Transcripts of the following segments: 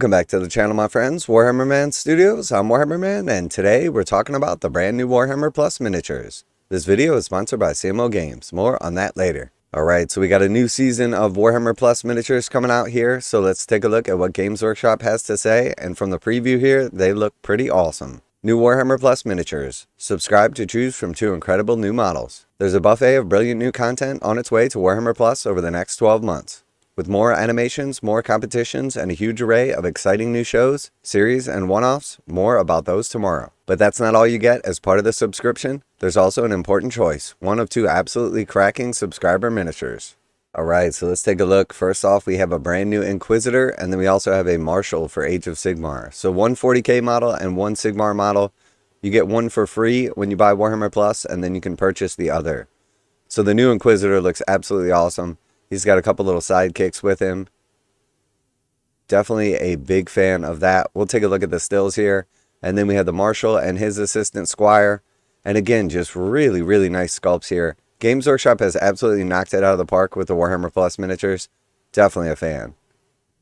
Welcome back to the channel, my friends. Warhammer Man Studios. I'm Warhammer Man, and today we're talking about the brand new Warhammer Plus miniatures. This video is sponsored by CMO Games. More on that later. Alright, so we got a new season of Warhammer Plus miniatures coming out here, so let's take a look at what Games Workshop has to say, and from the preview here, they look pretty awesome. New Warhammer Plus miniatures. Subscribe to choose from 2 incredible new models. There's a buffet of brilliant new content on its way to Warhammer Plus over the next 12 months. With more animations, more competitions, and a huge array of exciting new shows, series, and one-offs, more about those tomorrow. But that's not all you get as part of the subscription. There's also an important choice, one of 2 absolutely cracking subscriber miniatures. Alright, so let's take a look. First off, we have a brand new Inquisitor, and then we also have a Marshal for Age of Sigmar. So one 40k model and one Sigmar model. You get one for free when you buy Warhammer Plus, and then you can purchase the other. So the new Inquisitor looks absolutely awesome. He's got a couple little sidekicks with him. Definitely a big fan of that. We'll take a look at the stills here. And then we have the Marshal and his assistant Squire. And again, just really, really nice sculpts here. Games Workshop has absolutely knocked it out of the park with the Warhammer Plus miniatures. Definitely a fan.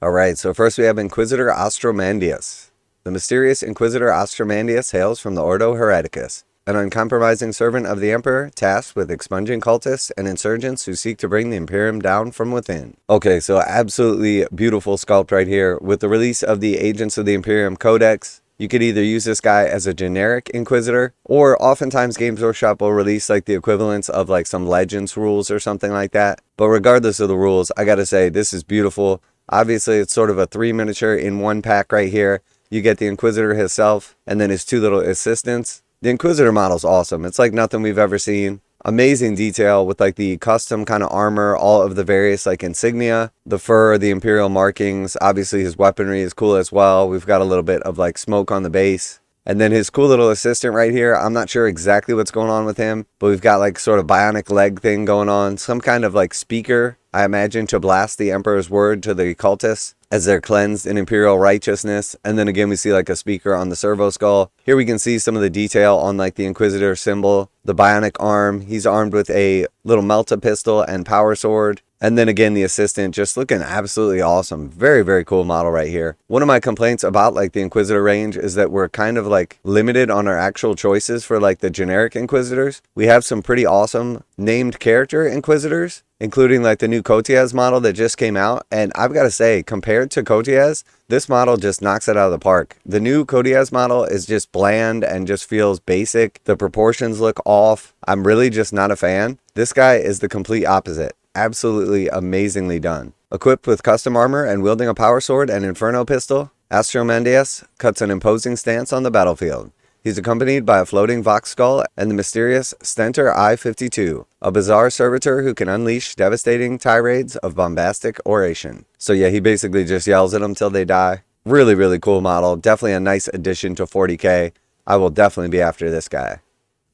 Alright, so first we have Inquisitor Ostromandeus. The mysterious Inquisitor Ostromandeus hails from the Ordo Hereticus, an uncompromising servant of the Emperor, tasked with expunging cultists and insurgents who seek to bring the Imperium down from within. Okay, so absolutely beautiful sculpt right here. With the release of the Agents of the Imperium Codex, you could either use this guy as a generic Inquisitor, or oftentimes Games Workshop will release like the equivalents of like some Legends rules or something like that. But regardless of the rules, I gotta say, this is beautiful. Obviously, it's sort of a 3 miniature in one pack right here. You get the Inquisitor himself, and then his 2 little assistants. The Inquisitor model's awesome. It's like nothing we've ever seen. Amazing detail with like the custom kind of armor, all of the various like insignia, the fur, the Imperial markings. Obviously his weaponry is cool as well. We've got a little bit of like smoke on the base. And then his cool little assistant right here. I'm not sure exactly what's going on with him, but we've got like sort of bionic leg thing going on. Some kind of like speaker, I imagine, to blast the Emperor's word to the cultists as they're cleansed in Imperial righteousness. And then again, we see like a speaker on the servo skull. Here we can see some of the detail on like the Inquisitor symbol, the bionic arm. He's armed with a little melta pistol and power sword. And then again, the assistant just looking absolutely awesome. Very, very cool model right here. One of my complaints about like the Inquisitor range is that we're kind of like limited on our actual choices for like the generic Inquisitors. We have some pretty awesome named character Inquisitors, including like the new Kotiaz model that just came out. And I've got to say, compared to Kotiaz, this model just knocks it out of the park. The new Kotiaz model is just bland and just feels basic. The proportions look off. I'm really just not a fan. This guy is the complete opposite. Absolutely amazingly done. Equipped with custom armor and wielding a power sword and inferno pistol, Ostromandeus cuts an imposing stance on the battlefield. He's accompanied by a floating Vox skull and the mysterious Stentor I-52, a bizarre servitor who can unleash devastating tirades of bombastic oration. So yeah, he basically just yells at them till they die. Really, really cool model. Definitely a nice addition to 40k. I will definitely be after this guy.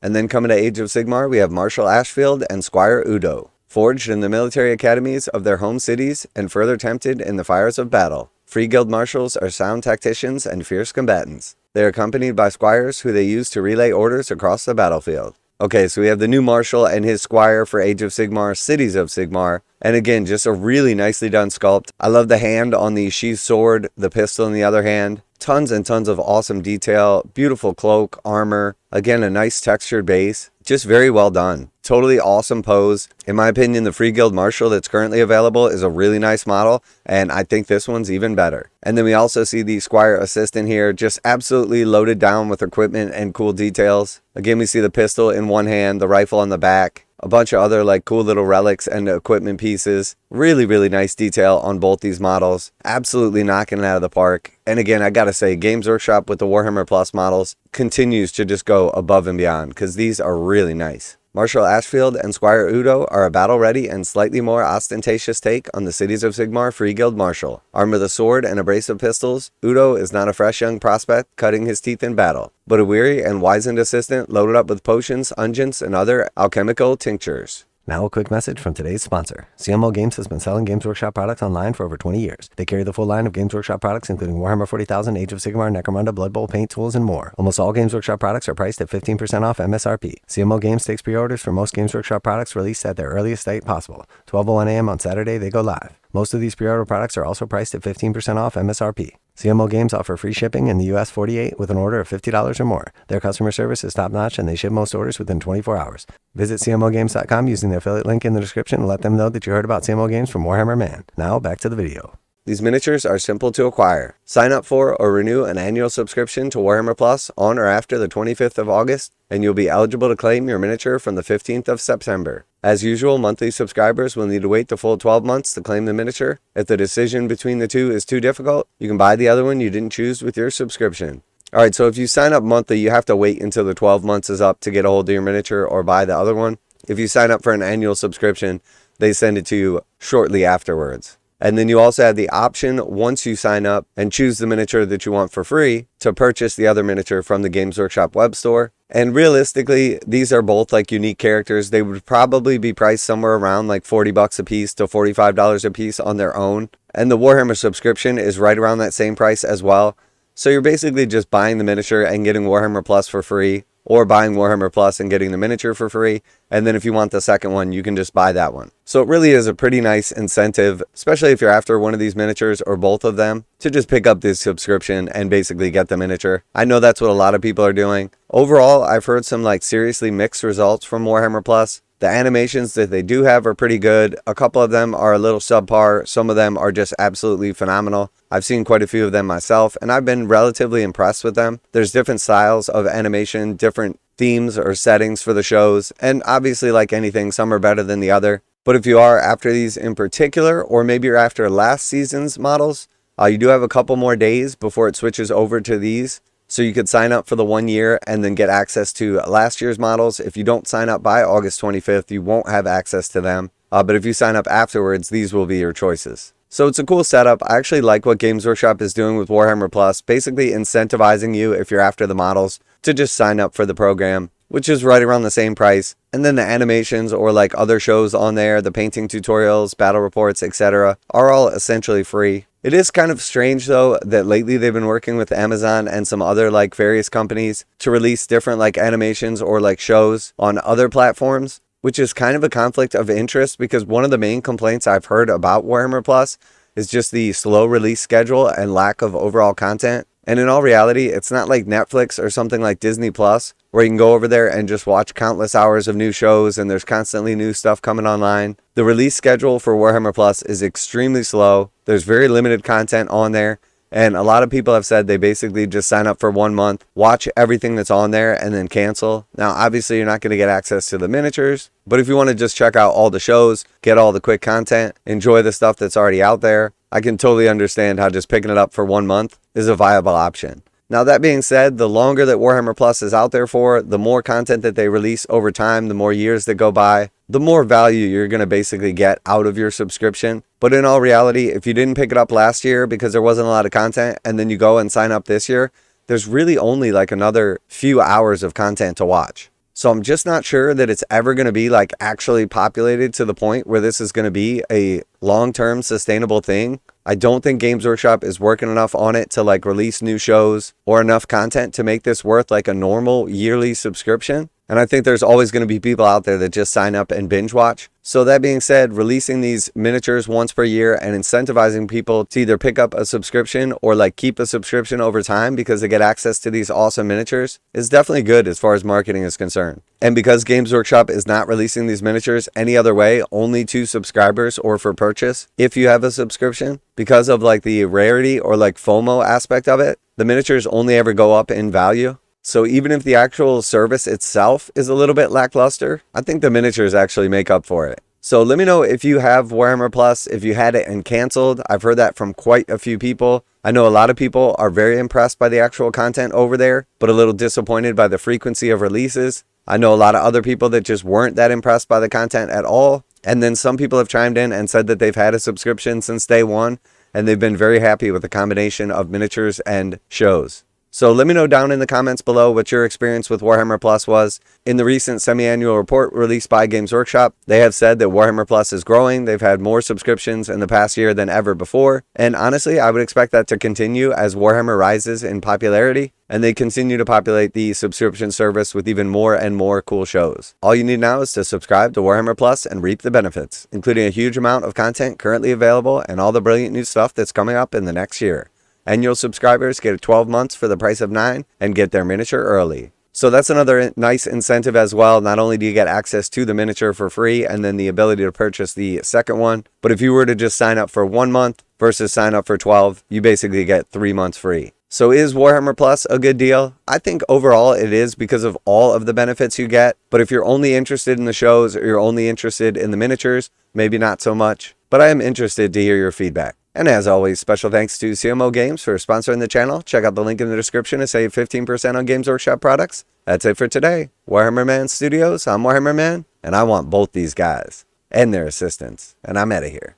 And then coming to Age of Sigmar, we have Marshal Ashfield and Squire Udo. Forged in the military academies of their home cities and further tempted in the fires of battle, Free Guild Marshals are sound tacticians and fierce combatants. They are accompanied by Squires who they use to relay orders across the battlefield. Okay, so we have the new Marshal and his Squire for Age of Sigmar, Cities of Sigmar. And again, just a really nicely done sculpt. I love the hand on the sheathed sword, the pistol in the other hand. Tons and tons of awesome detail, beautiful cloak, armor. Again, a nice textured base. Just very well done. Totally awesome pose. In my opinion, the Free Guild Marshal that's currently available is a really nice model, and I think this one's even better. And then we also see the Squire assistant here, just absolutely loaded down with equipment and cool details. Again, we see the pistol in one hand, the rifle on the back, a bunch of other like cool little relics and equipment pieces. Really, really nice detail on both these models. Absolutely knocking it out of the park. And again, I gotta say, Games Workshop with the Warhammer Plus models continues to just go above and beyond, because these are really nice. Marshal Ashfield and Squire Udo are a battle-ready and slightly more ostentatious take on the Cities of Sigmar Free Guild Marshal. Armed with a sword and a brace of pistols, Udo is not a fresh young prospect cutting his teeth in battle, but a weary and wizened assistant loaded up with potions, unguents, and other alchemical tinctures. Now a quick message from today's sponsor. CMO Games has been selling Games Workshop products online for over 20 years. They carry the full line of Games Workshop products, including Warhammer 40,000, Age of Sigmar, Necromunda, Blood Bowl, paint tools, and more. Almost all Games Workshop products are priced at 15% off MSRP. CMO Games takes pre-orders for most Games Workshop products released at their earliest date possible. 12:01 a.m. on Saturday, they go live. Most of these pre-order products are also priced at 15% off MSRP. CMO Games offer free shipping in the US 48 with an order of $50 or more. Their customer service is top-notch and they ship most orders within 24 hours. Visit CMOGames.com using the affiliate link in the description and let them know that you heard about CMO Games from Warhammer Man. Now, back to the video. These miniatures are simple to acquire. Sign up for or renew an annual subscription to Warhammer Plus on or after the 25th of August, and you'll be eligible to claim your miniature from the 15th of September. As usual, monthly subscribers will need to wait the full 12 months to claim the miniature. If the decision between the two is too difficult, you can buy the other one you didn't choose with your subscription. Alright, so if you sign up monthly, you have to wait until the 12 months is up to get a hold of your miniature or buy the other one. If you sign up for an annual subscription, they send it to you shortly afterwards. And then you also have the option, once you sign up and choose the miniature that you want for free, to purchase the other miniature from the Games Workshop web store. And realistically, these are both like unique characters. They would probably be priced somewhere around like $40 a piece to $45 a piece on their own. And the Warhammer subscription is right around that same price as well. So you're basically just buying the miniature and getting Warhammer Plus for free, or buying Warhammer Plus and getting the miniature for free. And then if you want the second one, you can just buy that one. So it really is a pretty nice incentive, especially if you're after one of these miniatures or both of them, to just pick up this subscription and basically get the miniature. I know that's what a lot of people are doing. Overall, I've heard some like seriously mixed results from Warhammer Plus. The animations that they do have are pretty good. A couple of them are a little subpar. Some of them are just absolutely phenomenal. I've seen quite a few of them myself, and I've been relatively impressed with them. There's different styles of animation, different themes or settings for the shows, and obviously, like anything, some are better than the other. But if you are after these in particular, or maybe you're after last season's models, you do have a couple more days before it switches over to these. So you could sign up for the 1 year and then get access to last year's models. If you don't sign up by August 25th, you won't have access to them. But if you sign up afterwards, these will be your choices. So it's a cool setup. I actually like what Games Workshop is doing with Warhammer Plus, basically incentivizing you, if you're after the models, to just sign up for the program, which is right around the same price. And then the animations or like other shows on there, the painting tutorials, battle reports, etc., are all essentially free. It is kind of strange though that lately they've been working with Amazon and some other like various companies to release different like animations or like shows on other platforms, which is kind of a conflict of interest, because one of the main complaints I've heard about Warhammer Plus is just the slow release schedule and lack of overall content. And in all reality, it's not like Netflix or something like Disney Plus, where you can go over there and just watch countless hours of new shows and there's constantly new stuff coming online. The release schedule for Warhammer Plus is extremely slow. There's very limited content on there. And a lot of people have said they basically just sign up for 1 month, watch everything that's on there, and then cancel. Now, obviously, you're not going to get access to the miniatures, but if you want to just check out all the shows, get all the quick content, enjoy the stuff that's already out there, I can totally understand how just picking it up for 1 month is a viable option. Now, that being said, the longer that Warhammer Plus is out there for, the more content that they release over time, the more years that go by, the more value you're going to basically get out of your subscription. But in all reality, if you didn't pick it up last year because there wasn't a lot of content, and then you go and sign up this year, there's really only like another few hours of content to watch. So I'm just not sure that it's ever going to be like actually populated to the point where this is going to be a long-term sustainable thing. I don't think Games Workshop is working enough on it to like release new shows or enough content to make this worth like a normal yearly subscription. And I think there's always going to be people out there that just sign up and binge watch. So that being said, releasing these miniatures once per year and incentivizing people to either pick up a subscription or like keep a subscription over time because they get access to these awesome miniatures is definitely good as far as marketing is concerned. And because Games Workshop is not releasing these miniatures any other way, only to subscribers or for purchase, if you have a subscription, because of like the rarity or like FOMO aspect of it, the miniatures only ever go up in value. So even if the actual service itself is a little bit lackluster, I think the miniatures actually make up for it. So let me know if you have Warhammer Plus, if you had it and canceled. I've heard that from quite a few people. I know a lot of people are very impressed by the actual content over there, but a little disappointed by the frequency of releases. I know a lot of other people that just weren't that impressed by the content at all. And then some people have chimed in and said that they've had a subscription since day one, and they've been very happy with the combination of miniatures and shows. So let me know down in the comments below what your experience with Warhammer Plus was. In the recent semi-annual report released by Games Workshop, they have said that Warhammer Plus is growing. They've had more subscriptions in the past year than ever before. And honestly, I would expect that to continue as Warhammer rises in popularity and they continue to populate the subscription service with even more and more cool shows. All you need now is to subscribe to Warhammer Plus and reap the benefits, including a huge amount of content currently available and all the brilliant new stuff that's coming up in the next year. Annual subscribers get 12 months for the price of 9 and get their miniature early. So that's another nice incentive as well. Not only do you get access to the miniature for free and then the ability to purchase the second one, but if you were to just sign up for 1 month versus sign up for 12, you basically get 3 months free. So is Warhammer Plus a good deal? I think overall it is because of all of the benefits you get. But if you're only interested in the shows or you're only interested in the miniatures, maybe not so much. But I am interested to hear your feedback. And as always, special thanks to CMO Games for sponsoring the channel. Check out the link in the description to save 15% on Games Workshop products. That's it for today. Warhammer Man Studios, I'm Warhammer Man, and I want both these guys and their assistants. And I'm out of here.